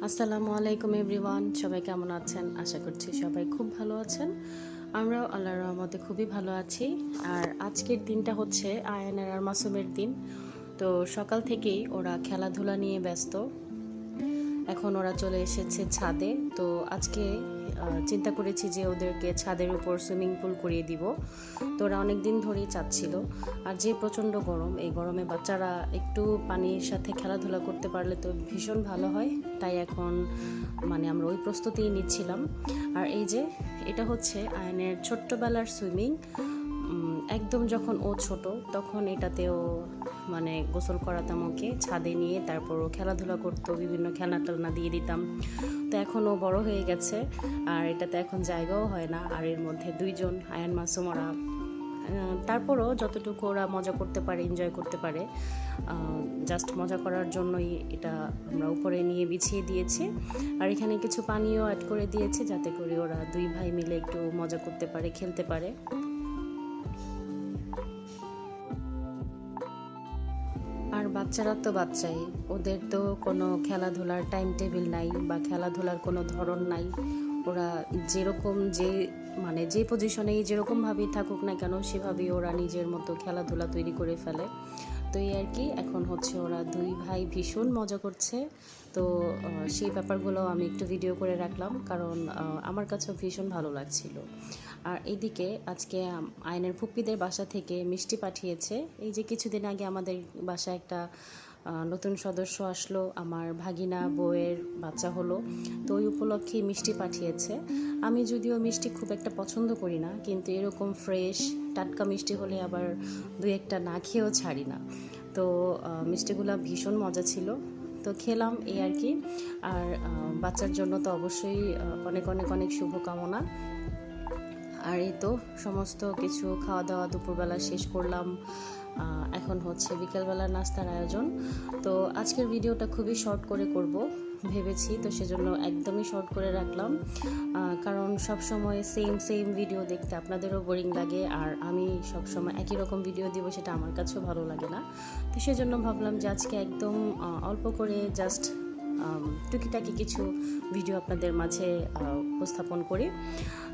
আসসালামু আলাইকুম এভরিওয়ান, সবাই কেমন আছেন? আশা করছি সবাই খুব ভালো আছেন। আমরাও আল্লাহর রহমতে খুবই ভালো আছি। আর আজকের দিনটা হচ্ছে আয়ানের আর মাসুমের দিন। তো সকাল থেকেই ওরা খেলাধুলা নিয়ে ব্যস্ত। এখন ওরা চলে এসেছে ছাদে। তো আজকে চিন্তা করেছি যে ওদেরকে ছাদের উপর সুইমিং পুল করিয়ে দিব। তো ওরা অনেক দিন ধরেই চাচ্ছিল। আর যে প্রচণ্ড গরম, এই গরমে বাচ্চারা একটু পানির সাথে খেলাধুলা করতে পারলে তো ভীষণ ভালো হয়। তাই এখন আমরা ওই প্রস্তুতিই নিচ্ছিলাম। আর এই যে এটা হচ্ছে আয়নের ছোট্টবেলার সুইমিং। একদম যখন ও ছোট তখন এটাতেও গোসল করাতাম ওকে ছাদে নিয়ে, তারপর ও খেলাধুলা করতো, বিভিন্ন খেলনা টেলনা দিয়ে দিতাম। তো এখন ও বড় হয়ে গেছে আর এটাতে এখন জায়গাও হয় না। আর এর মধ্যে দুইজন আয়ান মাসুম ওরা, তারপরও যতটুকু ওরা মজা করতে পারে, এনজয় করতে পারে, জাস্ট মজা করার জন্যই এটা আমরা উপরে নিয়ে বিছিয়ে দিয়েছি। আর এখানে কিছু পানিও অ্যাড করে দিয়েছি যাতে করে ওরা দুই ভাই মিলে একটু মজা করতে পারে, খেলতে পারে। আর বাচ্চারা তো বাচ্চাই, ওদের তো কোনো খেলাধুলার টাইম টেবিল নাই বা খেলাধুলার কোনো ধরন নাই। ওরা যেরকম যে পজিশনেই যেরকমভাবেই থাকুক না কেন সেভাবেই ওরা নিজের মতো খেলাধুলা তৈরি করে ফেলে। তো এই আর কি, এখন হচ্ছে ওরা দুই ভাই ভীষণ মজা করছে। তো সেই ব্যাপারগুলো আমি একটু ভিডিও করে রাখলাম, কারণ আমার কাছেও ভীষণ ভালো লাগছিল। আর এইদিকে আজকে আয়নের ফুপ্পিদের বাসা থেকে মিষ্টি পাঠিয়েছে। এই যে কিছুদিন আগে আমাদের বাসায় একটা নতুন সদস্য আসলো, আমার ভাগিনা বউয়ের বাচ্চা হলো। তো ওই উপলক্ষে মিষ্টি পাঠিয়েছে। আমি যদিও মিষ্টি খুব একটা পছন্দ করি না, কিন্তু এরকম ফ্রেশ টাটকা মিষ্টি হলে আবার দুই একটা না খেয়েও ছাড়ি না। তো মিষ্টিগুলো ভীষণ মজা ছিল, তো খেলাম এই আর কি। আর বাচ্চার জন্য তো অবশ্যই অনেক অনেক অনেক শুভকামনা। আর এই তো সমস্ত কিছু খাওয়া দাওয়া দুপুরবেলা শেষ করলাম। এখন হচ্ছে বিকেলবেলা নাস্তার আয়োজন। তো আজকের ভিডিওটা খুবই শর্ট করে করব ভেবেছি, তো সেজন্য একদমই শর্ট করে রাখলাম। কারণ সব সময় সেম ভিডিও দেখতে আপনাদেরও বোরিং লাগে, আর আমি সব সময় একই রকম ভিডিও দিব সেটা আমার কাছেও ভালো লাগে না। তো সেজন্য ভাবলাম যে আজকে একদম অল্প করে জাস্ট টুকিটাকি কিছু ভিডিও আপনাদের মাঝে উপস্থাপন করি।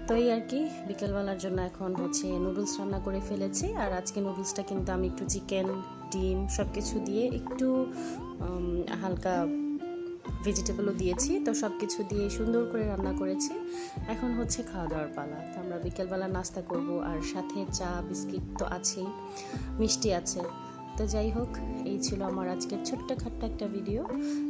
তো এই আর কি, বিকেলবেলার জন্য এখন হচ্ছে নুডলস রান্না করে ফেলেছি। আর আজকে নুডলসটা কিন্তু আমি একটু চিকেন, ডিম সব কিছু দিয়ে একটু হালকা ভেজিটেবলও দিয়েছি, তো সব কিছু দিয়ে সুন্দর করে রান্না করেছি। এখন হচ্ছে খাওয়া দাওয়ার পালা। তো আমরা বিকেলবেলা নাস্তা করব, আর সাথে চা বিস্কিট তো আছেই, মিষ্টি আছে। তো যাই হোক, এই ছিল আমার আজকের ছোট্ট খাট্ট একটা ভিডিও।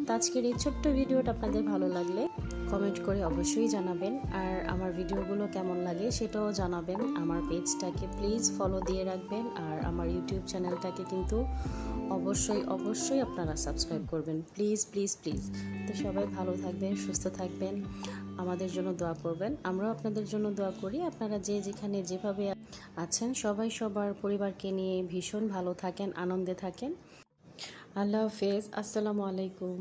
তো আজকের এই ছোট্ট ভিডিওটা আপনাদের ভালো লাগলে কমেন্ট করে অবশ্যই জানাবেন। আর আমার ভিডিওগুলো কেমন লাগে সেটাও জানাবেন। আমার পেজটাকে প্লিজ ফলো দিয়ে রাখবেন, আর আমার ইউটিউব চ্যানেলটাকে কিন্তু অবশ্যই আপনারা সাবস্ক্রাইব করবেন, প্লিজ প্লিজ প্লিজ। তো সবাই ভালো থাকবেন, সুস্থ থাকবেন, আমাদের জন্য দোয়া করবেন। আমরাও আপনাদের জন্য দোয়া করি। আপনারা যে যেখানে যেভাবে আছেন সবাই সবার পরিবারকে নিয়ে ভীষণ ভালো থাকেন, আনন্দে থাকেন। আল্লাহ হাফেজ, আসসালামু আলাইকুম।